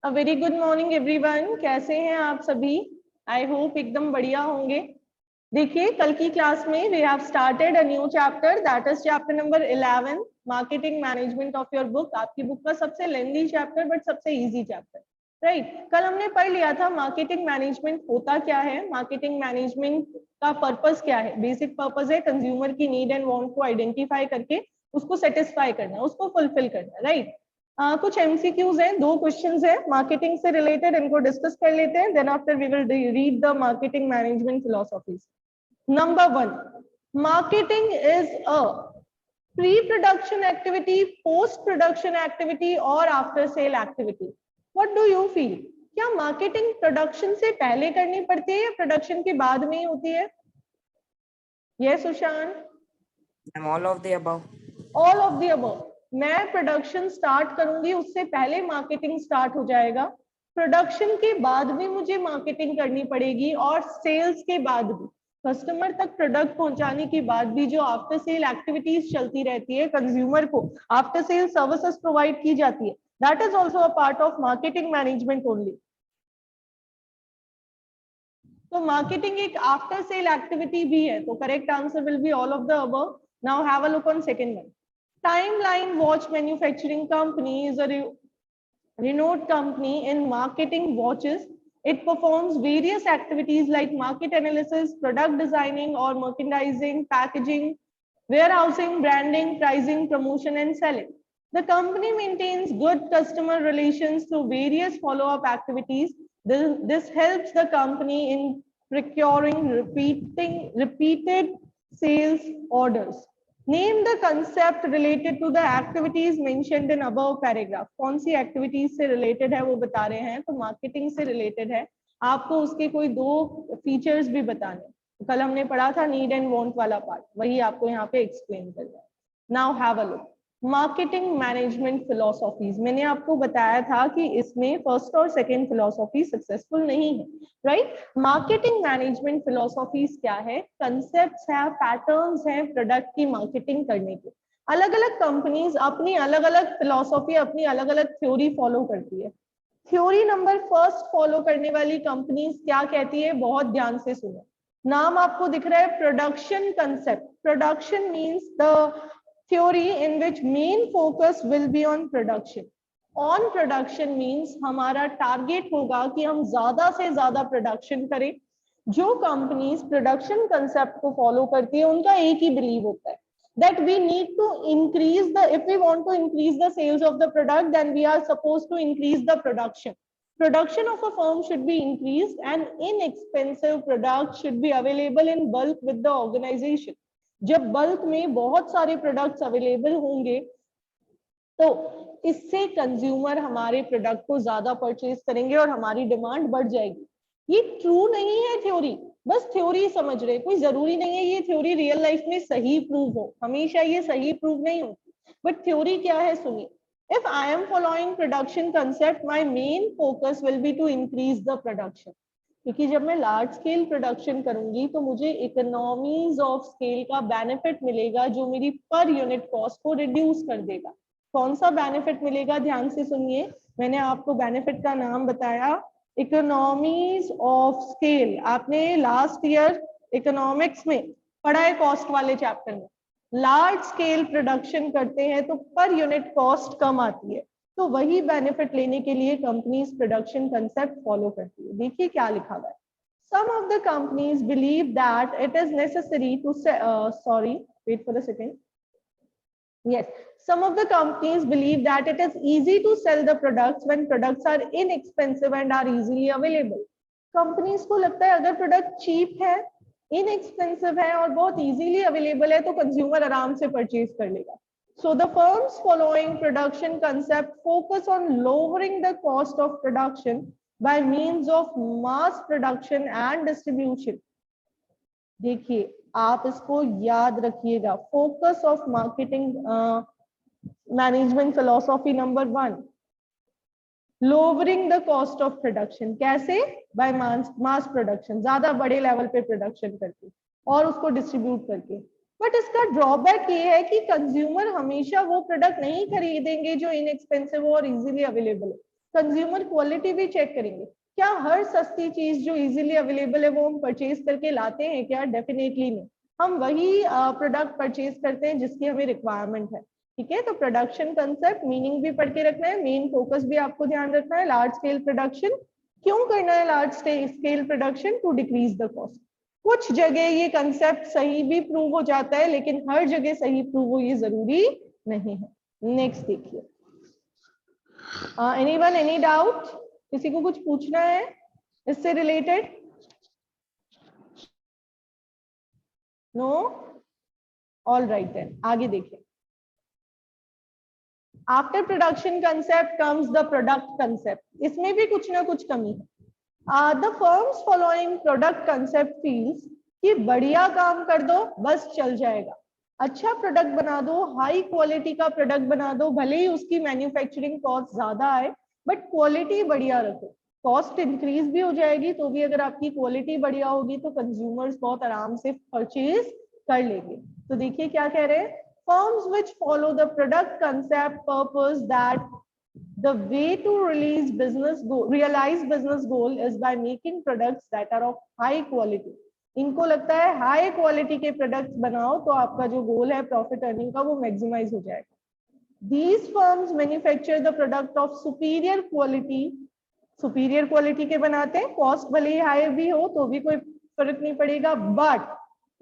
A very good morning everyone. कैसे हैं आप सभी? आई होप एकदम बढ़िया होंगे। देखिए, कल की क्लास में we have started a new chapter, that is chapter number 11, marketing management of your book. आपकी बुक का सबसे लेंथी चैप्टर बट सबसे इजी चैप्टर, राइट। कल हमने पढ़ लिया था मार्केटिंग मैनेजमेंट होता क्या है, मार्केटिंग मैनेजमेंट का पर्पस क्या है। बेसिक पर्पस है कंज्यूमर की नीड एंड वांट को आइडेंटिफाई करके उसको सेटिस्फाई करना, उसको फुलफिल करना, राइट। कुछ एमसीक्यूज हैं, 2 क्वेश्चंस हैं मार्केटिंग से रिलेटेड, इनको डिस्कस कर लेते हैं। Then after we will read the marketing management philosophies. Number 1, marketing is a pre production activity, post production activity और after sale activity. What do you feel? क्या marketing production से पहले करनी पड़ती है या प्रोडक्शन के बाद में ही होती है? Yes Sushant? All of the above. All of the above. मैं प्रोडक्शन स्टार्ट करूंगी उससे पहले मार्केटिंग स्टार्ट हो जाएगा, प्रोडक्शन के बाद भी मुझे मार्केटिंग करनी पड़ेगी और सेल्स के बाद भी, कस्टमर तक प्रोडक्ट पहुंचाने के बाद भी जो आफ्टर सेल एक्टिविटीज चलती रहती है, कंज्यूमर को आफ्टर सेल सर्विसेज प्रोवाइड की जाती है, that is also a part of marketing management only. तो मार्केटिंग एक आफ्टर सेल एक्टिविटी भी है, तो correct answer will be all of the above. Now have a look on second one. Timeline Watch Manufacturing Company is a renowned company in marketing watches. It performs various activities like market analysis, product designing or merchandising, packaging, warehousing, branding, pricing, promotion, and selling. The company maintains good customer relations through various follow-up activities. This helps the company in procuring repeated sales orders. Name the concept related to the activities mentioned in above paragraph. कौन सी activities से related है वो बता रहे हैं, तो marketing से related है। आपको उसके कोई 2 फीचर्स भी बताने। कल हमने पढ़ा था नीड एंड वांट वाला पार्ट, वही आपको यहाँ पे एक्सप्लेन कर रहा है। Now have a look marketing management philosophies. मैंने आपको बताया था कि इसमें फर्स्ट और सेकंड फिलोसॉफी सक्सेसफुल नहीं है, राइट। मार्केटिंग मैनेजमेंट फिलोसॉफीज क्या है? कंसेप्ट्स है, पैटर्न्स हैं प्रोडक्ट की मार्केटिंग करने के। अलग अलग कंपनीज अपनी अलग अलग फिलोसॉफी, अपनी अलग अलग थ्योरी फॉलो करती है। थ्योरी नंबर फर्स्ट फॉलो करने वाली कंपनीज क्या कहती है, बहुत ध्यान से सुनो। नाम आपको दिख रहा है, production concept. Production means the theory in which main focus will be on production. On production means हमारा टारगेट होगा कि हम ज्यादा से ज्यादा प्रोडक्शन करें। जो कंपनीज प्रोडक्शन कंसेप्ट को फॉलो करती है उनका एक ही बिलीव होता है that we need to increase the, if we want to increase the sales of the product, then we are supposed to increase the production. Production of a firm should be increased and inexpensive products should be available in bulk with the organization. जब bulk में बहुत सारे products available होंगे तो इससे consumer हमारे product को ज्यादा परचेज करेंगे और हमारी डिमांड बढ़ जाएगी। ये ट्रू नहीं है थ्योरी, बस थ्योरी समझ रहे, कोई जरूरी नहीं है ये थ्योरी रियल लाइफ में सही प्रूव हो, हमेशा ये सही प्रूव नहीं होती। बट थ्योरी क्या है सुनिए, if I am following production concept, my main focus will be to increase the production. क्योंकि जब मैं लार्ज स्केल प्रोडक्शन करूंगी तो मुझे इकोनॉमीज ऑफ स्केल का बेनिफिट मिलेगा जो मेरी पर यूनिट कॉस्ट को रिड्यूस कर देगा। कौन सा बेनिफिट मिलेगा, ध्यान से सुनिए। मैंने आपको बेनिफिट का नाम बताया, इकोनॉमीज ऑफ स्केल। आपने लास्ट ईयर इकोनॉमिक्स में पढ़ा है कॉस्ट वाले चैप्टर में। लार्ज स्केल प्रोडक्शन करते हैं तो पर यूनिट कॉस्ट कम आती है, तो वही बेनिफिट लेने के लिए कंपनीज प्रोडक्शन कंसेप्ट फॉलो करती है। देखिए क्या लिखा हुआ है, some of the companies believe that it is necessary to wait for a second. Yes, some of the companies believe that it is easy to sell the products when products are inexpensive and are easily available. Companies को लगता है अगर product cheap है, inexpensive है और बहुत easily available है तो कंज्यूमर आराम से परचेज कर लेगा। So the firms following production concept focus on lowering the cost of production by means of mass production and distribution. देखिए आप इसको याद रखिएगा, focus of marketing management philosophy number 1, lowering the cost of production. कैसे? By mass production, ज्यादा बड़े level पे production करके और उसको डिस्ट्रीब्यूट करके। बट इसका ड्रॉबैक ये है कि कंज्यूमर हमेशा वो प्रोडक्ट नहीं खरीदेंगे जो इनएक्सपेंसिव हो और इजीली अवेलेबल हो। कंज्यूमर क्वालिटी भी चेक करेंगे। क्या हर सस्ती चीज जो इजीली अवेलेबल है वो हम परचेज करके लाते हैं क्या? डेफिनेटली नहीं। हम वही प्रोडक्ट परचेज करते हैं जिसकी हमें रिक्वायरमेंट है। ठीक है, तो प्रोडक्शन कंसेप्ट मीनिंग भी पढ़ के रखना है, मेन फोकस भी आपको ध्यान रखना है। लार्ज स्केल प्रोडक्शन क्यों करना है? Large scale production to decrease the cost. कुछ जगह ये कंसेप्ट सही भी प्रूव हो जाता है, लेकिन हर जगह सही प्रूव हो ये जरूरी नहीं है। नेक्स्ट देखिए, एनीवन एनी डाउट? किसी को कुछ पूछना है इससे related? No? All right then, आगे देखिए। After production concept comes the product concept. इसमें भी कुछ ना कुछ कमी है। The firms following product concept feels कि बढ़िया काम कर दो बस चल जाएगा, अच्छा प्रोडक्ट बना दो, हाई क्वालिटी का प्रोडक्ट बना दो, भले ही उसकी मैन्युफैक्चरिंग कॉस्ट ज्यादा आए बट क्वालिटी बढ़िया रखो। कॉस्ट इंक्रीज भी हो जाएगी तो भी अगर आपकी क्वालिटी बढ़िया होगी तो कंज्यूमर्स बहुत आराम से परचेज कर लेंगे। तो देखिए क्या कह रहे हैं, firms which follow the product concept purpose that the way to realize business goal is by making products that are of high quality। इनको लगता है हाई क्वालिटी के प्रोडक्ट्स बनाओ तो आपका जो गोल है प्रॉफिट अर्निंग का वो मैक्सिमाइज हो जाएगा। These firms manufacture the product of superior quality। Superior quality के बनाते हैं, कॉस्ट भले ही हाई भी हो तो भी कोई फर्क नहीं पड़ेगा, बट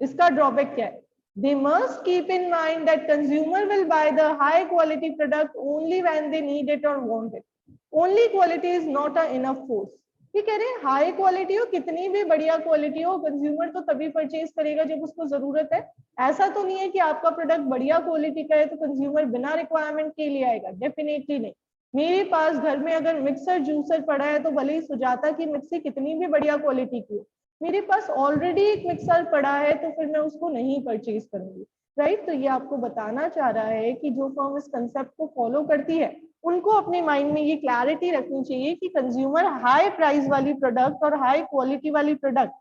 इसका ड्रॉबैक क्या है? They must keep in mind that consumer will buy the high quality product only when they need it or want it. Only quality is not a enough force। ये कह रहे हैं हाई क्वालिटी हो, कितनी भी बढ़िया क्वालिटी हो, consumer तो तभी परचेज करेगा जब उसको जरूरत है। ऐसा तो नहीं है कि आपका प्रोडक्ट बढ़िया क्वालिटी का है तो कंज्यूमर बिना रिक्वायरमेंट के लिए आएगा, डेफिनेटली नहीं। मेरे पास घर में अगर मिक्सर जूसर पड़ा है तो भले ही सुजाता की मिक्सी कितनी भी बढ़िया क्वालिटी की, मेरे पास ऑलरेडी एक मिक्सर पड़ा है तो फिर मैं उसको नहीं परचेज करूंगी, राइट। तो ये आपको बताना चाह रहा है कि जो फर्म इस कंसेप्ट को फॉलो करती है उनको अपने माइंड में ये क्लैरिटी रखनी चाहिए कि कंज्यूमर हाई प्राइस वाली प्रोडक्ट और हाई क्वालिटी वाली प्रोडक्ट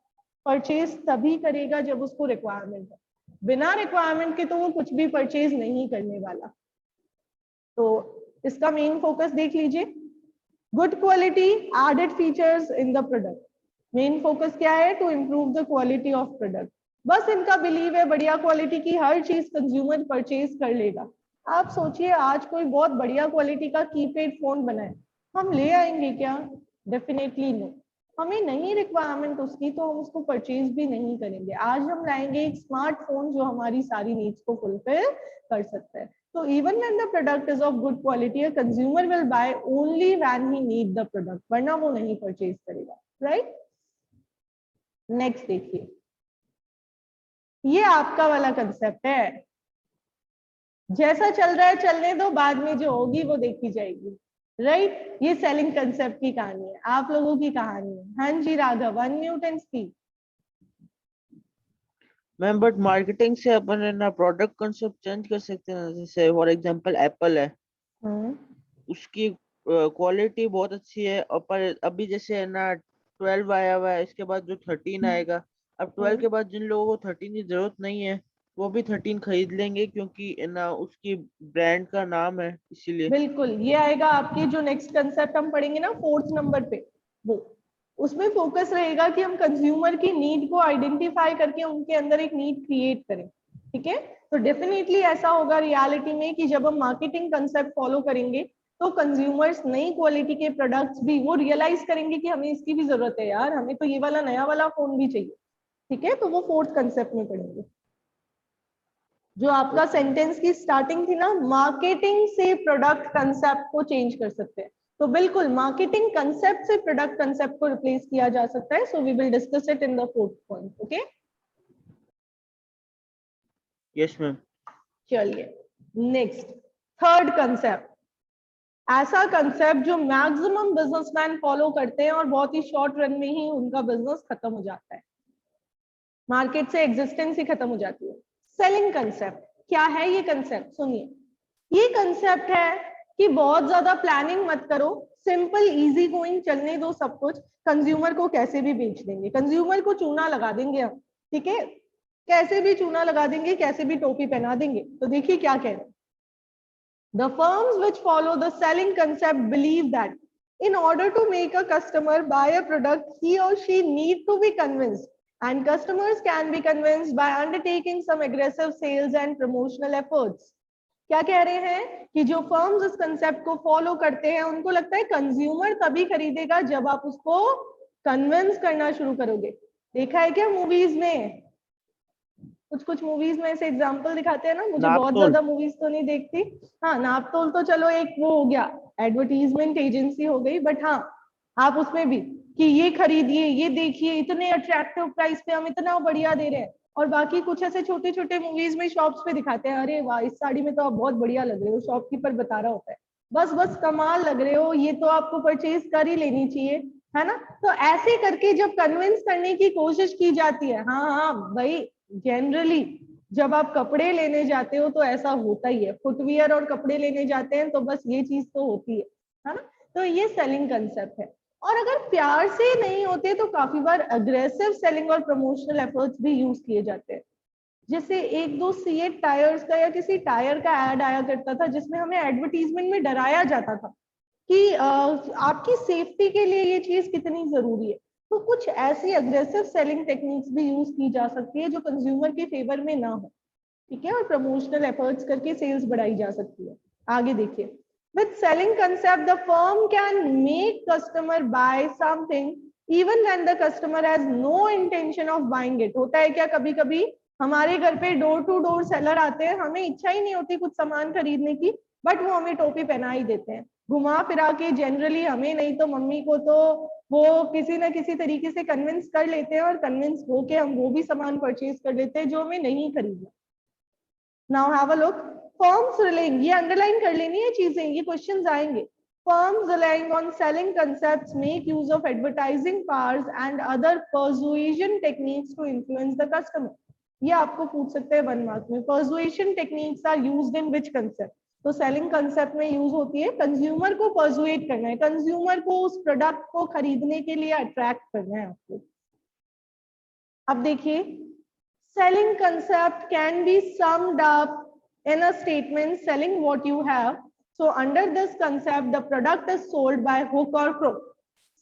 परचेज तभी करेगा जब उसको रिक्वायरमेंट है, बिना रिक्वायरमेंट के तो वो कुछ भी परचेज नहीं करने वाला। तो इसका मेन फोकस देख लीजिए, good quality, added features in the product. Main focus क्या है? To improve the quality of product. बस इनका बिलीव है बढ़िया क्वालिटी की हर चीज कंज्यूमर परचेज कर लेगा। आप सोचिए आज कोई बहुत बढ़िया क्वालिटी का कीपैड फोन बनाए, हम ले आएंगे क्या? डेफिनेटली नहीं। हमें नहीं रिक्वायरमेंट उसकी तो हम उसको परचेज भी नहीं करेंगे। आज हम लाएंगे एक स्मार्टफोन जो हमारी सारी नीड्स को फुलफिल कर सकता है। So even when the product is of good quality, a consumer will buy only when he need the product, वरना वो नहीं परचेज करेगा, राइट। नेक्स्ट देखिए, ये आपका वाला कंसेप्ट है, जैसा चल रहा है चलने दो, बाद में जो होगी वो देखी जाएगी, राइट। ये सेलिंग कंसेप्ट की कहानी है, आप लोगों की कहानी है। हाँ जी Raghav, unmute and speak. Ma'am but marketing से अपन है ना प्रोडक्ट कंसेप्ट चेंज कर सकते हैं। जैसे फॉर एग्जांपल एप्पल है, उसकी क्वालिटी बहुत अच्छी है और पर अभी जैसे है ना 12 आया हुआ है, इसके बाद जो 13 आएगा, अब 12 के बाद जिन लोगों को 13 की जरूरत नहीं है वो भी 13 खरीद लेंगे क्योंकि है ना उसकी ब्रांड का नाम है, इसीलिए। बिल्कुल, ये आएगा आपकी जो नेक्स्ट कंसेप्ट हम पढ़ेंगे ना 4th नंबर पे, वो उसमें फोकस रहेगा कि हम कंज्यूमर की नीड को आइडेंटिफाई करके उनके अंदर एक नीड क्रिएट करें। ठीक है, तो डेफिनेटली ऐसा होगा रियलिटी में कि जब हम मार्केटिंग कंसेप्ट फॉलो करेंगे तो कंज्यूमर्स नई क्वालिटी के प्रोडक्ट्स भी वो रियलाइज करेंगे कि हमें इसकी भी जरूरत है यार, हमें तो ये वाला नया वाला फोन भी चाहिए। ठीक है, तो वो 4th कंसेप्ट में पढ़ेंगे। जो आपका सेंटेंस की स्टार्टिंग थी ना, मार्केटिंग से प्रोडक्ट कंसेप्ट को चेंज कर सकते हैं, तो बिल्कुल मार्केटिंग कंसेप्ट से प्रोडक्ट कंसेप्ट को रिप्लेस किया जा सकता है। So we will discuss it in the 4th point. Okay, yes ma'am. चलिए नेक्स्ट 3rd कंसेप्ट, ऐसा कंसेप्ट जो मैक्सिमम बिजनेसमैन फॉलो करते हैं और बहुत ही शॉर्ट रन में ही उनका बिजनेस खत्म हो जाता है, मार्केट से एग्जिस्टेंस ही खत्म हो जाती है। सेलिंग कंसेप्ट क्या है? ये कंसेप्ट सुनिए, ये कंसेप्ट है कि बहुत ज्यादा प्लानिंग मत करो, सिंपल इजी गोइंग चलने दो सब कुछ, कंज्यूमर को कैसे भी बेच देंगे, कंज्यूमर को चूना लगा देंगे हम। ठीक है, कैसे भी चूना लगा देंगे, कैसे भी टोपी पहना देंगे। तो देखिए क्या कह रहे हैं, the firms which follow the selling concept believe that In order to make a customer buy a product, he or she need to be convinced, and customers can be convinced by undertaking some aggressive sales and promotional efforts. क्या कह रहे हैं कि जो firms इस concept को follow करते हैं उनको लगता है कंज्यूमर तभी खरीदेगा जब आप उसको कन्विंस करना शुरू करोगे। देखा है क्या मूवीज में, कुछ मूवीज में ऐसे एग्जांपल दिखाते हैं ना, मुझे बहुत ज्यादा मूवीज तो नहीं देखती। हाँ, नापतोल तो चलो एक वो हो गया, एडवर्टीजमेंट एजेंसी हो गई, बट हाँ आप उसमें भी कि ये खरीदिए, ये देखिए, इतने अट्रैक्टिव प्राइस पे हम इतना बढ़िया दे रहे हैं। और बाकी कुछ ऐसे छोटे छोटे मूवीज में शॉप्स पे दिखाते हैं, अरे वाह इस साड़ी में तो आप बहुत बढ़िया लग रहे हो, शॉपकीपर बता रहा होता है बस बस कमाल लग रहे हो, ये तो आपको परचेज कर ही लेनी चाहिए, है ना। तो ऐसे करके जब कन्विंस करने की कोशिश की जाती है, हाँ हाँ भाई, जनरली जब आप कपड़े लेने जाते हो तो ऐसा होता ही है, फुटवियर और कपड़े लेने जाते हैं तो बस ये चीज तो होती है ना। तो ये सेलिंग कंसेप्ट है। और अगर प्यार से नहीं होते तो काफी बार अग्रेसिव सेलिंग और प्रमोशनल एफर्ट्स भी यूज किए जाते हैं। जैसे एक दो सीएट टायर्स का या किसी टायर का एड आया करता था जिसमें हमें एडवर्टीजमेंट में डराया जाता था कि आपकी सेफ्टी के लिए ये चीज कितनी जरूरी है। तो कुछ ऐसी अग्रेसिव सेलिंग टेक्निक्स भी यूज की जा सकती है जो कंज्यूमर के फेवर में ना हो, ठीक है, और प्रमोशनल एफर्ट्स करके सेल्स बढ़ाई जा सकती है। आगे देखिए, with selling concept the firm can make customer buy something even when the customer has no intention of buying it। होता है क्या, कभी कभी हमारे घर पे डोर टू डोर सेलर आते हैं, हमें इच्छा ही नहीं होती कुछ सामान खरीदने की, बट वो हमें टोपी पहना ही देते हैं, घुमा फिरा के, जनरली हमें नहीं तो मम्मी को, तो वो किसी ना किसी तरीके से कन्विंस कर लेते हैं और कन्विंस होके हम वो भी सामान परचेज कर लेते हैं जो हमें नहीं खरीदना। Now have a look, firms relying, ये अंडरलाइन कर लेनी है चीजें, ये क्वेश्चंस आएंगे। Firms relying on selling concepts make use of advertising powers and other persuasion techniques to influence the customer. ये आपको पूछ सकते हैं 1 मार्क में, persuasion techniques are used in which concept. तो सेलिंग कंसेप्ट में यूज होती है कंज्यूमर को पर्सुएट करना है, कंज्यूमर को उस प्रोडक्ट को खरीदने के लिए अट्रैक्ट करना है आपको। अब देखिए, selling concept can be summed up in a statement, selling what you have. So under this concept the product is sold by hook or crook।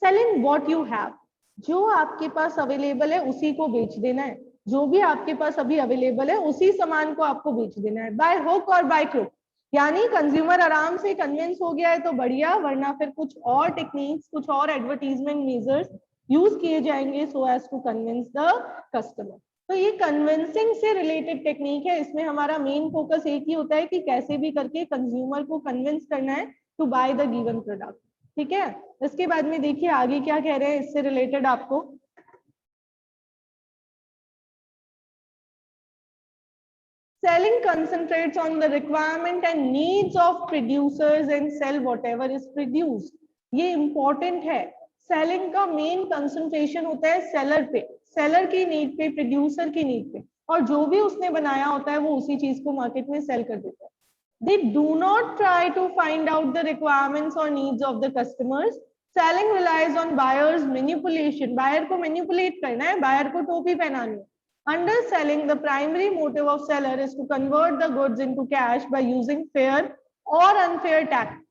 selling what you have, जो आपके पास अवेलेबल है उसी को बेच देना है, जो भी आपके पास अभी अवेलेबल है उसी सामान को आपको बेच देना है, बाय हुक और बाय क्रुक। यानी कंज्यूमर आराम से कन्विंस हो गया है तो बढ़िया, वरना फिर कुछ और टेक्निक्स, कुछ और एडवर्टीजमेंट मेजर्स यूज किए जाएंगे so as to convince the customer. तो ये कन्विंसिंग से रिलेटेड टेक्निक है, इसमें हमारा मेन फोकस एक ही होता है कि कैसे भी करके कंज्यूमर को कन्विंस करना है to buy the given product, ठीक है। इसके बाद में देखिए आगे क्या कह रहे हैं इससे रिलेटेड आपको। Selling concentrates on the requirement and needs of producers and sell whatever is produced। ये important है, सेलिंग का मेन कंसंट्रेशन होता है सेलर पे, सेलर की नीड पे, प्रोड्यूसर की नीड पे, और जो भी उसने बनाया होता है वो उसी चीज को मार्केट में सेल कर देता है। They do not try to find out the requirements or needs of the customers। Selling relies on buyers manipulation। Buyer को मैनिपुलेट करना है, बायर को टोपी पहनानी है। Underselling, the primary motive of seller is to convert the goods into cash by using fair or unfair tactics।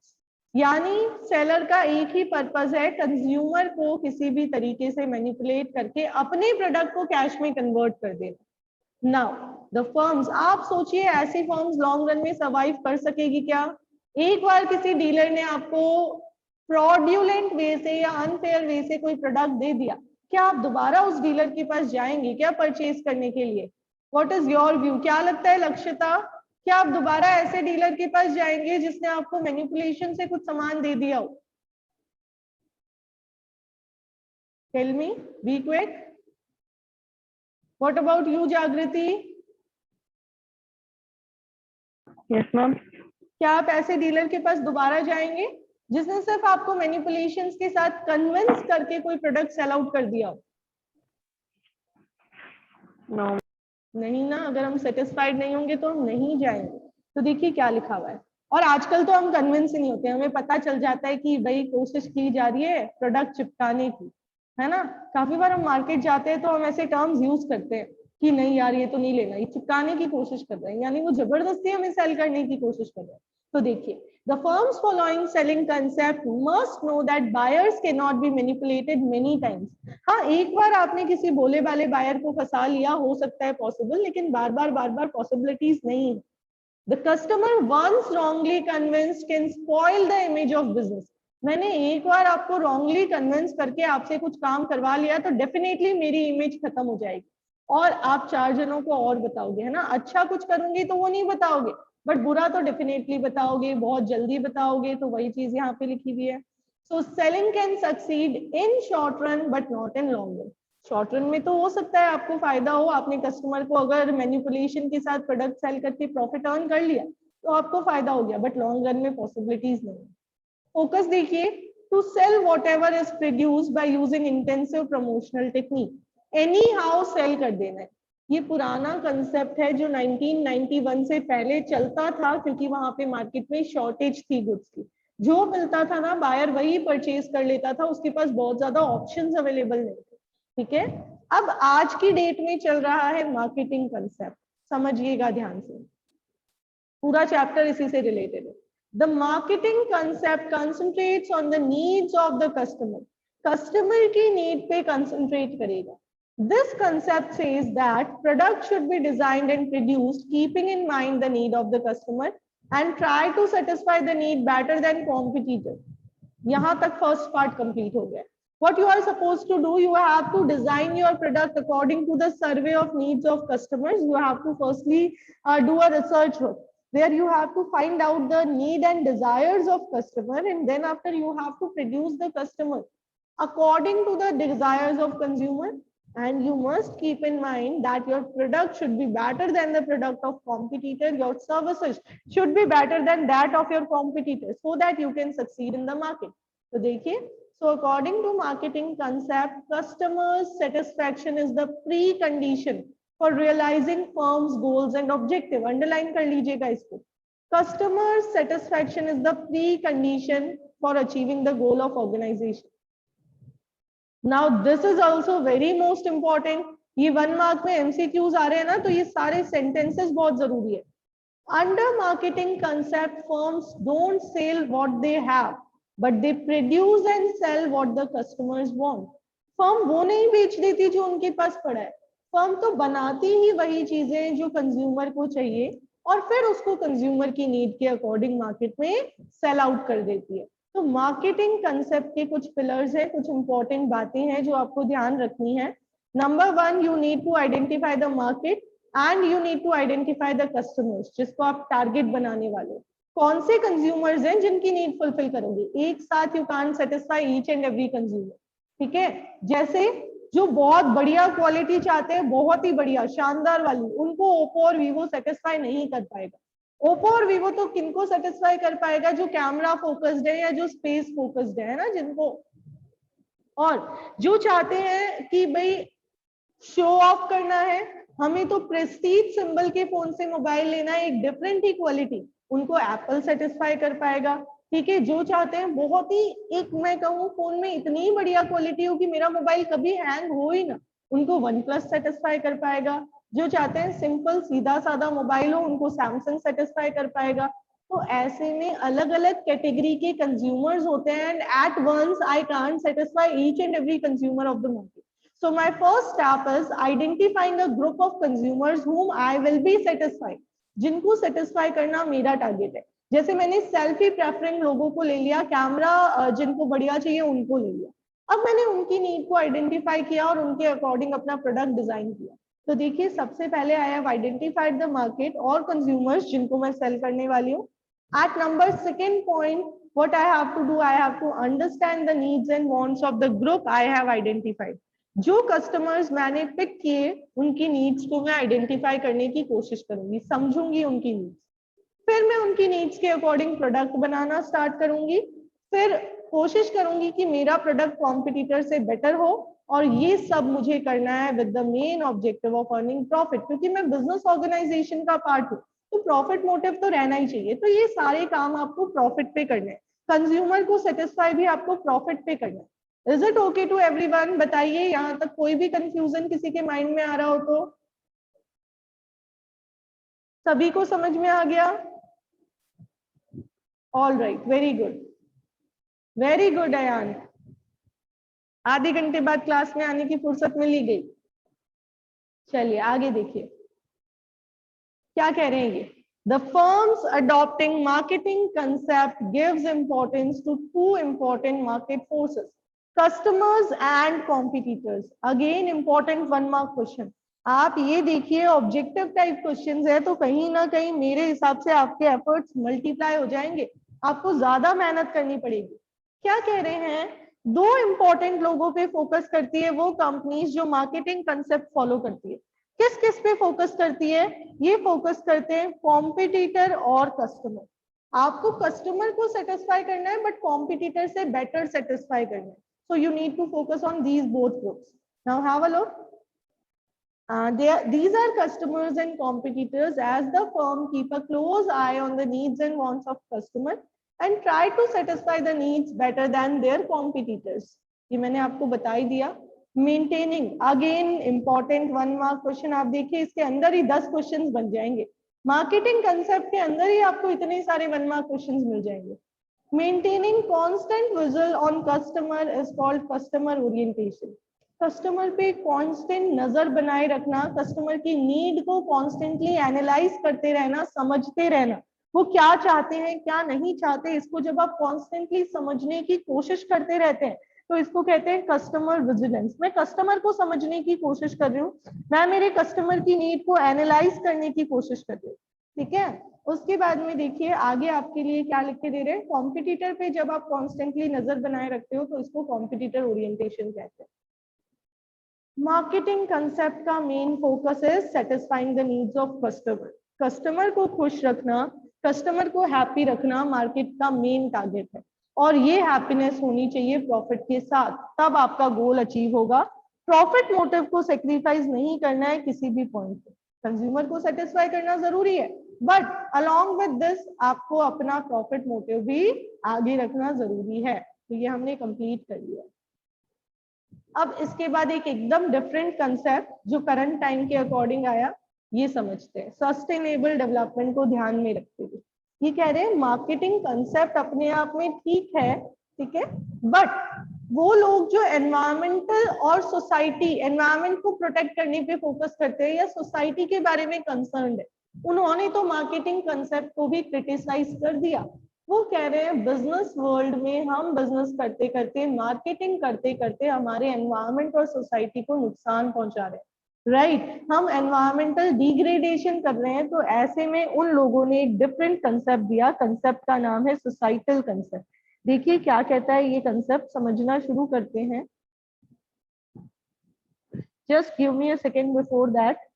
यानी seller का एक ही purpose है कंज्यूमर को किसी भी तरीके से मैनिपुलेट करके अपने प्रोडक्ट को कैश में कन्वर्ट कर देना। नाउ द फर्म्स, आप सोचिए ऐसी फर्म्स लॉन्ग रन में सर्वाइव कर सकेगी क्या? एक बार किसी डीलर ने आपको फ्रॉडुलेंट वे से या अनफेयर वे से कोई प्रोडक्ट दे दिया, क्या आप दोबारा उस डीलर के पास जाएंगे क्या परचेज करने के लिए? व्हाट इज योर व्यू, क्या लगता है लक्षिता, क्या आप दोबारा ऐसे डीलर के पास जाएंगे जिसने आपको मैनिपुलेशन से कुछ सामान दे दिया हो? Tell me, be quick. What about you Jagriti? Yes ma'am. क्या आप ऐसे डीलर के पास दोबारा जाएंगे जिसने सिर्फ आपको मैनिपुलेशंस के साथ कन्विंस करके कोई प्रोडक्ट सेल आउट कर दिया हो? नो। नहीं ना, अगर हम सेटिस्फाइड नहीं होंगे तो हम नहीं जाएंगे। तो देखिए क्या लिखा हुआ है, और आजकल तो हम कन्विंस ही नहीं होते, हमें पता चल जाता है कि भाई कोशिश की जा रही है प्रोडक्ट चिपकाने की, है ना। काफी बार हम मार्केट जाते हैं तो हम ऐसे टर्म्स यूज करते हैं कि नहीं यार ये तो नहीं लेना, ये चिपकाने की कोशिश कर रहे हैं, यानी वो जबरदस्ती हमें सेल करने की कोशिश कर रहे हैं। तो देखिए, the firms following selling concept must know that buyers cannot be manipulated many times. हाँ, एक बार आपने किसी भोले वाले बायर को फंसा लिया, हो सकता है पॉसिबल, लेकिन बार बार पॉसिबिलिटीज नहीं है. The customer once wrongly convinced can spoil the image of business. मैंने एक बार आपको wrongly convince करके आपसे कुछ काम करवा लिया तो डेफिनेटली मेरी इमेज खत्म हो जाएगी और आप 4 जनों को और बताओगे, है ना. अच्छा कुछ करूंगी तो वो नहीं बताओगे, बट बुरा तो डेफिनेटली बताओगे, बहुत जल्दी बताओगे. तो वही चीज यहाँ पे लिखी हुई है. So selling can succeed in short run but not in long run. Short run में तो हो सकता है आपको फायदा हो, आपने कस्टमर को अगर मैनिपुलेशन के साथ प्रोडक्ट सेल करके प्रॉफिट अर्न कर लिया तो आपको फायदा हो गया, बट लॉन्ग रन में पॉसिबिलिटीज नहीं. फोकस देखिए, to sell whatever is produced by using intensive promotional technique. Anyhow sell कर देना है. ये पुराना कंसेप्ट है जो 1991 से पहले चलता था, क्योंकि वहां पे मार्केट में शॉर्टेज थी गुड्स की. जो मिलता था ना, बायर वही परचेज कर लेता था, उसके पास बहुत ज्यादा ऑप्शंस अवेलेबल नहीं थे. ठीक है. अब आज की डेट में चल रहा है मार्केटिंग कंसेप्ट. समझिएगा ध्यान से, पूरा चैप्टर इसी से रिलेटेड है. The marketing concept concentrates on the needs of the customer. Customer की नीड पे कंसंट्रेट करेगा. This concept says that product should be designed and produced keeping in mind the need of the customer and try to satisfy the need better than competitor. यहाँ तक first part complete हो गया. What you are supposed to do, you have to design your product according to the survey of needs of customers. You have to firstly do a research work where you have to find out the need and desires of customer, and then after you have to produce the customer according to the desires of consumer. And you must keep in mind that your product should be better than the product of competitor. Your services should be better than that of your competitors so that you can succeed in the market. So देखिए, so according to marketing concept, customer satisfaction is the precondition for realizing firm's goals and objective. Underline कर लीजिएगा इसको. Customer satisfaction is the precondition for achieving the goal of organization. Now this is also very most important. ये 1 mark में MCQs आ रहे हैं ना, तो ये सारे सेंटेंसेस बहुत जरूरी है. Under marketing concept, firms don't sell what they have, but they produce and sell what the customers want. Firm वो नहीं बेच देती जो उनके पास पड़ा है, फर्म तो बनाती ही वही चीजें जो कंज्यूमर को चाहिए और फिर उसको कंज्यूमर की नीड के अकॉर्डिंग मार्केट में सेल आउट कर देती है. तो मार्केटिंग कंसेप्ट के कुछ पिलर्स हैं, कुछ इंपॉर्टेंट बातें हैं जो आपको ध्यान रखनी है. Number 1, you need to identify the market and you need to identify the customers, जिसको आप टारगेट बनाने वाले. कौन से कंज्यूमर्स हैं जिनकी नीड फुलफिल करोगे. एक साथ you can't satisfy each and every consumer. ठीक है. जैसे जो बहुत बढ़िया क्वालिटी चाहते हैं, बहुत ही बढ़िया शानदार वाली, उनको ओप्पो और वीवो सेटिस्फाई नहीं कर पाएगा. ओप्पो और वीवो तो किनको सेटिस्फाई कर पाएगा, जो कैमरा फोकस्ड है या जो स्पेस फोकस्ड है ना, जिनको, और जो चाहते हैं कि भाई शो ऑफ करना है, हमें तो प्रेस्टीज सिंबल के फोन से मोबाइल लेना है, एक डिफरेंट ही क्वालिटी, उनको एप्पल सेटिस्फाई कर पाएगा. ठीक है. जो चाहते हैं बहुत ही, एक मैं कहूँ फोन में इतनी बढ़िया क्वालिटी हो कि मेरा मोबाइल कभी हैंग हो ही ना, उनको OnePlus सेटिस्फाई कर पाएगा. जो चाहते हैं सिंपल सीधा साधा मोबाइल हो, उनको सैमसंग सेटिस्फाई कर पाएगा. तो ऐसे में अलग अलग कैटेगरी के कंज्यूमर्स होते हैं, and at once I can't satisfy each and every consumer of the market. So my first step is identifying a group of consumers whom I will be satisfied. जिनको सेटिस्फाई करना मेरा target है. जैसे मैंने selfie preferring लोगों को ले लिया, कैमरा जिनको बढ़िया चाहिए उनको ले लिया. अब मैंने उनकी नीड को आइडेंटिफाई किया और उनके अकॉर्डिंग अपना प्रोडक्ट डिजाइन किया. तो देखिए, सबसे पहले I have identified the market और कंज्यूमर्स जिनको मैं सेल करने वाली हूँ. At number 2nd point, what I have to do, I have to understand the needs and wants of the group I have identified. जो कस्टमर्स मैंने pick किए, उनकी नीड्स को मैं आइडेंटिफाई करने की कोशिश करूंगी, समझूंगी उनकी नीड्स. फिर मैं उनकी नीड्स के अकॉर्डिंग प्रोडक्ट बनाना स्टार्ट करूंगी. फिर कोशिश करूंगी कि मेरा प्रोडक्ट कॉम्पिटिटर से बेटर हो, और ये सब मुझे करना है with the main objective of earning profit, क्योंकि मैं बिजनेस ऑर्गेनाइजेशन का पार्ट हूँ, तो प्रॉफिट मोटिव तो रहना ही चाहिए. तो ये सारे काम आपको प्रॉफिट पे करने हैं. कंज्यूमर को सेटिस्फाई भी आपको प्रॉफिट पे करना है. Is it okay to everyone? बताइए, यहाँ तक कोई भी कंफ्यूजन किसी के माइंड में आ रहा हो तो? सभी को समझ में आ गया? All right, very good Ayaan. आधे घंटे बाद क्लास में आने की फुर्सत मिली गई। चलिए आगे देखिए क्या कह रहे हैं ये। The firms adopting marketing concept gives importance to two important market forces, customers and competitors. Again important 1 mark question. आप ये देखिए ऑब्जेक्टिव टाइप क्वेश्चंस है तो कहीं ना कहीं मेरे हिसाब से आपके एफर्ट्स मल्टीप्लाई हो जाएंगे, आपको ज्यादा मेहनत करनी पड़ेगी। क्या कह रहे हैं, दो इंपॉर्टेंट लोगों पे फोकस करती है वो कंपनीज जो मार्केटिंग कंसेप्ट फॉलो करती है। किस किस पे फोकस करती है, ये फोकस करते हैं कॉम्पिटिटर और कस्टमर। आपको कस्टमर को सेटिस्फाई करना है बट कॉम्पिटिटर से बेटर सेटिस्फाई करना है, so you need to focus on these both groups. Now have a look. These are customers and competitors as the firm keep a close eye on the needs and wants of customer and try to satisfy the needs better than their competitors. ये मैंने आपको बता ही दिया। Maintaining again important 1 mark question. आप देखिए इसके अंदर ही 10 questions बन जाएंगे। मार्केटिंग कंसेप्ट के अंदर ही आपको इतने सारे 1 मार्क क्वेश्चंस मिल जाएंगे। Maintaining constant visual on customer is called customer orientation. Customer पे कांस्टेंट नजर बनाए रखना, कस्टमर की नीड को कॉन्स्टेंटली एनालाइज करते रहना, समझते रहना वो क्या चाहते हैं क्या नहीं चाहते, इसको जब आप कॉन्स्टेंटली समझने की कोशिश करते रहते हैं तो इसको कहते हैं कस्टमर विजिलेंस। मैं कस्टमर को समझने की कोशिश कर रही हूँ, मैं मेरे कस्टमर की नीड को एनालाइज करने की कोशिश कर रही हूँ, ठीक है। उसके बाद में देखिए आगे आपके लिए क्या लिख के दे रहे हैं, कॉम्पिटिटर पे जब आप कॉन्स्टेंटली नजर बनाए रखते हो तो इसको कॉम्पिटिटर ओरिएंटेशन कहते हैं। मार्केटिंग कंसेप्ट का मेन फोकस है satisfying the needs of customer. Customer को खुश रखना, कस्टमर को हैप्पी रखना मार्केट का मेन टारगेट है और ये हैप्पीनेस होनी चाहिए प्रॉफिट के साथ, तब आपका गोल अचीव होगा। प्रॉफिट मोटिव को सेक्रीफाइस नहीं करना है किसी भी पॉइंट पे। कंज्यूमर को सेटिस्फाई करना जरूरी है बट अलोंग विद दिस आपको अपना प्रॉफिट मोटिव भी आगे रखना जरूरी है। तो ये हमने कंप्लीट कर लिया। अब इसके बाद एक एकदम डिफरेंट कंसेप्ट जो करंट टाइम के अकॉर्डिंग आया, ये समझते हैं। सस्टेनेबल डेवलपमेंट को ध्यान में रखते हुए ये कह रहे हैं मार्केटिंग कंसेप्ट अपने आप में ठीक है बट वो लोग जो एनवायरमेंटल और सोसाइटी, एनवायरमेंट को प्रोटेक्ट करने पे फोकस करते हैं या सोसाइटी के बारे में कंसर्न है, उन्होंने तो मार्केटिंग कंसेप्ट को भी क्रिटिसाइज कर दिया। वो कह रहे हैं बिजनेस वर्ल्ड में हम बिजनेस करते करते, मार्केटिंग करते करते हमारे एनवायरमेंट और सोसाइटी को नुकसान पहुंचा रहे हैं, राइट। हम एनवायरमेंटल डिग्रेडेशन कर रहे हैं। तो ऐसे में उन लोगों ने एक डिफरेंट कंसेप्ट दिया, कंसेप्ट का नाम है सोसाइटल कंसेप्ट। देखिए क्या कहता है ये कंसेप्ट, समझना शुरू करते हैं। Just give me a second before that.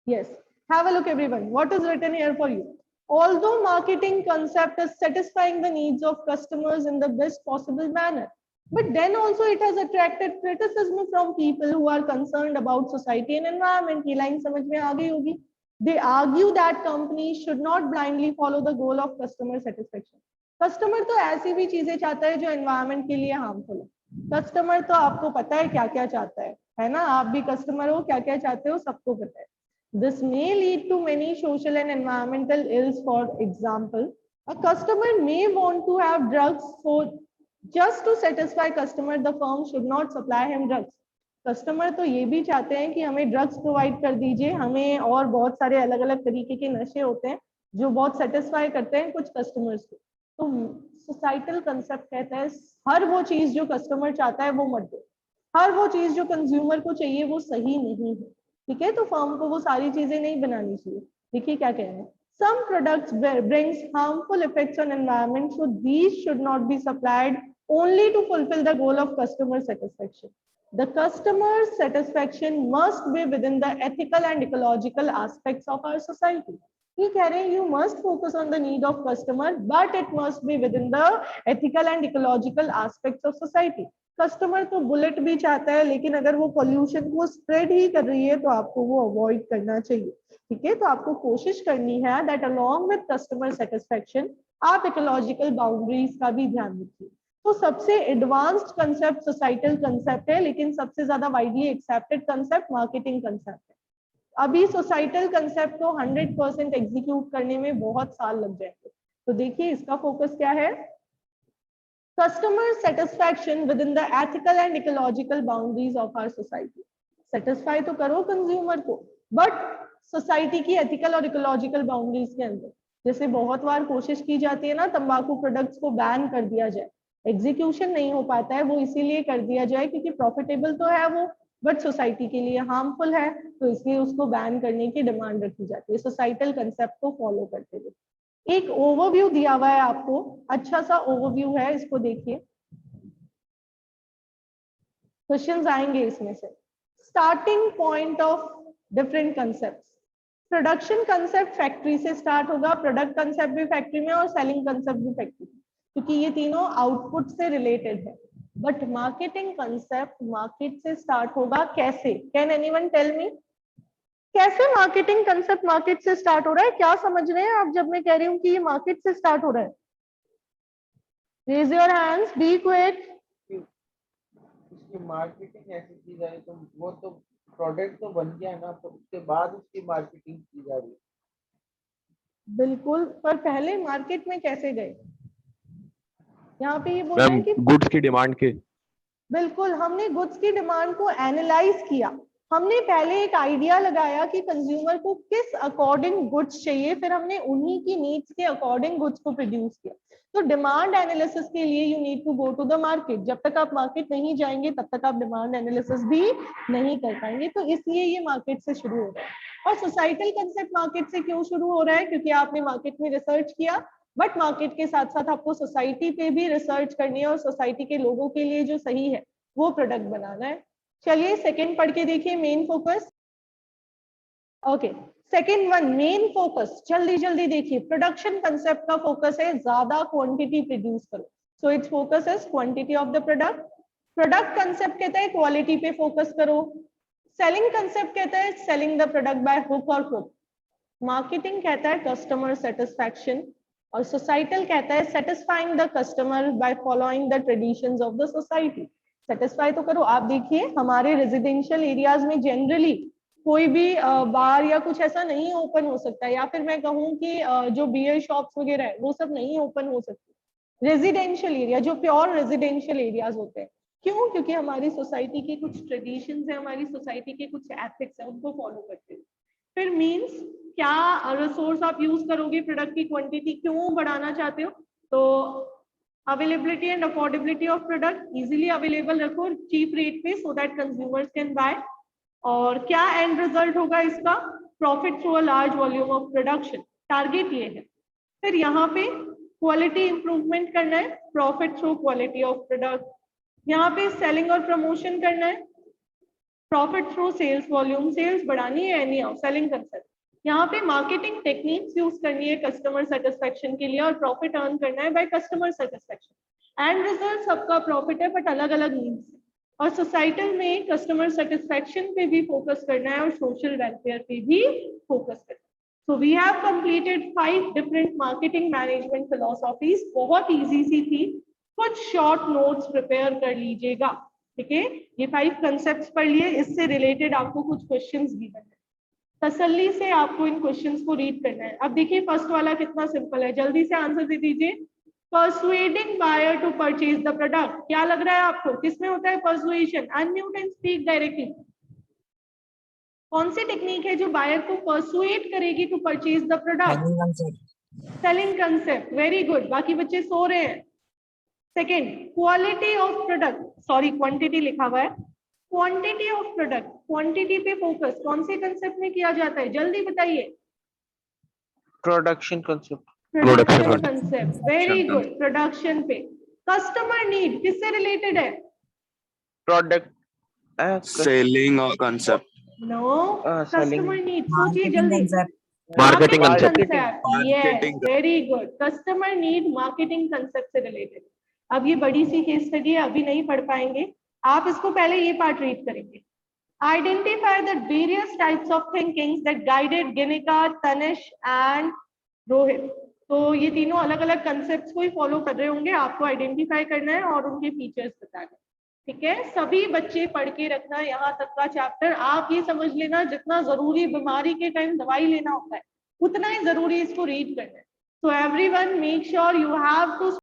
Yes, have a look everyone. What is written here for you? Although marketing concept is satisfying the needs of customers in the best possible manner, but then also it has attracted criticism from people who are concerned about society and environment. ये line समझ में आ गई होगी। They argue that companies should not blindly follow the goal of customer satisfaction. Customer तो ऐसी भी चीजें चाहता है जो environment के लिए harmful है। Customer तो आपको पता है क्या क्या चाहता है ना, आप भी customer हो, क्या क्या चाहते हो सबको पता है। This may lead to many social and environmental ills. For example, a customer may want to have drugs, so just to satisfy customer, the firm should not supply him drugs. Customer तो ये भी चाहते हैं कि हमें drugs provide कर दीजिए, हमें और बहुत सारे अलग अलग तरीके के नशे होते हैं जो बहुत सेटिस्फाई करते हैं कुछ कस्टमर्स को। तो सोसाइटल कंसेप्ट कहता है हर वो चीज जो कस्टमर चाहता है वो मत दो, हर वो चीज जो कंज्यूमर को चाहिए वो सही नहीं है, ठीक है। तो फर्म को वो सारी चीजें नहीं बनानी चाहिए। देखिए क्या कह रहे हैं, some products brings harmful effects on environment, so these should not be supplied only to fulfill the goal of customer satisfaction. The customer satisfaction must be within the ethical and ecological aspects of our society. ये कह रहे हैं you must focus on the need of customer, but it must be within the ethical and ecological aspects of society. Customer तो bullet भी चाहता है लेकिन अगर वो पॉल्यूशन को स्प्रेड ही कर रही है तो आपको वो अवॉइड करना चाहिए, ठीक है। तो आपको कोशिश करनी है that along with customer satisfaction आप इकोलॉजिकल बाउंड्रीज का भी ध्यान रखिए। तो सबसे एडवांस्ड कंसेप्ट सोसाइटल कंसेप्ट है, लेकिन सबसे ज्यादा widely accepted concept marketing concept है। अभी सोसाइटल कंसेप्ट को 100% एग्जीक्यूट करने में बहुत साल लग जाएंगे। तो देखिए इसका फोकस क्या है, customer satisfaction within the ethical and ecological boundaries of our society. Satisfy तो करो कंज्यूमर को, बट सोसाइटी की एथिकल और इकोलॉजिकल बाउंड्रीज के अंदर। जैसे बहुत बार कोशिश की जाती है ना तंबाकू प्रोडक्ट्स को बैन कर दिया जाए, एग्जीक्यूशन नहीं हो पाता है, वो इसीलिए कर दिया जाए क्योंकि प्रॉफिटेबल तो है वो, बट सोसाइटी के लिए हार्मफुल है, तो इसलिए उसको बैन करने की डिमांड रखी जाती है सोसाइटल कंसेप्ट को फॉलो करते हुए। एक ओवरव्यू दिया हुआ है आपको, अच्छा सा ओवरव्यू है, इसको देखिए, क्वेश्चंस आएंगे इसमें से। Starting point of different concepts, production concept factory से स्टार्ट होगा, प्रोडक्ट कंसेप्ट भी फैक्ट्री में और सेलिंग कंसेप्ट भी फैक्ट्री में, क्योंकि ये तीनों आउटपुट से रिलेटेड है। बट मार्केटिंग कंसेप्ट मार्केट से स्टार्ट होगा, कैसे? कैन एनीवन टेल मी कैसे मार्केटिंग कंसेप्ट मार्केट से स्टार्ट हो रहा है? क्या समझ रहे हैं आप जब मैं कह रही हूँ कि ये मार्केट से स्टार्ट हो रहा है? Raise your hands, be quick. उसकी मार्केटिंग ऐसे की जा रही, तो वो तो प्रोडक्ट तो बन गया ना, तो उसके बाद उसकी मार्केटिंग की जा रही है। बिल्कुल, पर पहले मार्केट में कैसे गए? यहाँ पे ये बोल रहे हैं कि गुड्स की डिमांड के, बिल्कुल, हमने गुड्स की डिमांड को एनालाइज किया, हमने पहले एक आइडिया लगाया कि कंज्यूमर को किस अकॉर्डिंग गुड्स चाहिए, फिर हमने उन्हीं की नीड्स के अकॉर्डिंग गुड्स को प्रोड्यूस किया। तो डिमांड एनालिसिस के लिए you need to go to the market. जब तक आप मार्केट नहीं जाएंगे तब तक आप डिमांड एनालिसिस भी नहीं कर पाएंगे, तो इसलिए ये मार्केट से शुरू हो रहा है। और सोसाइटल कंसेप्ट मार्केट से क्यों शुरू हो रहा है? क्योंकि आपने मार्केट में रिसर्च किया, बट मार्केट के साथ साथ आपको सोसाइटी पे भी रिसर्च करनी है और सोसाइटी के लोगों के लिए जो सही है वो प्रोडक्ट बनाना है। चलिए सेकंड पढ़ के देखिए, main focus. Okay, second one, main focus, जल्दी जल्दी देखिए। प्रोडक्शन कंसेप्ट का फोकस है ज्यादा क्वांटिटी प्रोड्यूस करो, so it's focus is quantity of the product. Product concept कहता है क्वालिटी पे फोकस करो। सेलिंग कंसेप्ट कहता है selling the product by hook और क्रुक। मार्केटिंग कहता है कस्टमर सेटिस्फैक्शन, और सोसाइटल कहता है satisfying the customer by following the traditions of the society. Satisfy तो करो। आप देखिए हमारे रेजिडेंशियल एरियाज में जनरली कोई भी बार या कुछ ऐसा नहीं ओपन हो सकता, या फिर मैं कहूँ कि जो बियर शॉप्स वगैरह है वो सब नहीं ओपन हो सकती रेजिडेंशियल एरिया, जो प्योर रेजिडेंशियल एरियाज होते हैं। क्यों? क्योंकि हमारी सोसाइटी की कुछ ट्रेडिशंस है, हमारी सोसाइटी के कुछ एथिक्स है, उनको फॉलो करते हैं। फिर मींस क्या रिसोर्स आप यूज करोगे, प्रोडक्ट की क्वांटिटी क्यों बढ़ाना चाहते हो? तो availability and affordability of product easily available रखो चीप रेट पे, so that consumers can buy. और क्या एंड रिजल्ट होगा इसका? Profit through a large volume of production, target ये है। फिर यहाँ पे क्वालिटी इंप्रूवमेंट करना है, profit through quality of product. यहाँ पे सेलिंग और प्रमोशन करना है, profit through sales volume, sales बढ़ानी है एनी हाउ, सेलिंग कंसेप्ट। यहाँ पे मार्केटिंग टेक्निक्स यूज करनी है कस्टमर सेटिस्फेक्शन के लिए, और प्रॉफिट अर्न करना है by customer satisfaction. And result सबका प्रॉफिट है, बट अलग अलग नीड्स है। और सोसाइटल में कस्टमर सेटिस्फेक्शन पे भी फोकस करना है और सोशल वेलफेयर पे भी फोकस करना है। So we have completed 5 different marketing management philosophies. बहुत इजी सी थी, कुछ शॉर्ट नोट्स प्रिपेयर कर लीजिएगा, ठीक है? ये 5 कंसेप्ट्स पढ़ लिए, इससे रिलेटेड आपको कुछ क्वेश्चंस भी करना है, तसल्ली से आपको इन क्वेश्चंस को रीड करना है। अब देखिए फर्स्ट वाला कितना सिंपल है, जल्दी से आंसर दे दीजिए। persuading buyer to purchase the product, क्या लग रहा है आपको किसमें होता है persuasion? unmute and speak directly। कौन सी टेक्निक है जो बायर को persuade करेगी to purchase the product? selling concept, very good। बाकी बच्चे सो रहे हैं। Second, quality of product, sorry quantity लिखा हुआ है, क्वांटिटी ऑफ प्रोडक्ट, क्वांटिटी पे फोकस कौन से कंसेप्ट में किया जाता है, जल्दी बताइए। Production concept, production concept, very good, production पे। कस्टमर नीड किससे रिलेटेड है? प्रोडक्ट सेलिंग और कंसेप्ट, नो, कस्टमर नीड, सोचिए Marketing जल्दी। concept. Marketing marketing concept, concept, yes, very good, customer need marketing concept से रिलेटेड। अब ये बड़ी सी केस स्टडी है, अभी नहीं पढ़ पाएंगे आप, इसको पहले ये पार्ट रीड करेंगे। Identify the various types of thinking that guided Ginika, Tanish and Rohit. तो ये तीनों अलग अलग कंसेप्ट्स को ही फॉलो कर रहे होंगे, आपको आइडेंटिफाई करना है और उनके फीचर्स बताने। ठीक है, सभी बच्चे पढ़ के रखना यहाँ तक का चैप्टर। आप ये समझ लेना जितना जरूरी बीमारी के टाइम दवाई लेना होता है उतना ही जरूरी इसको रीड करना है। So everyone make sure you have to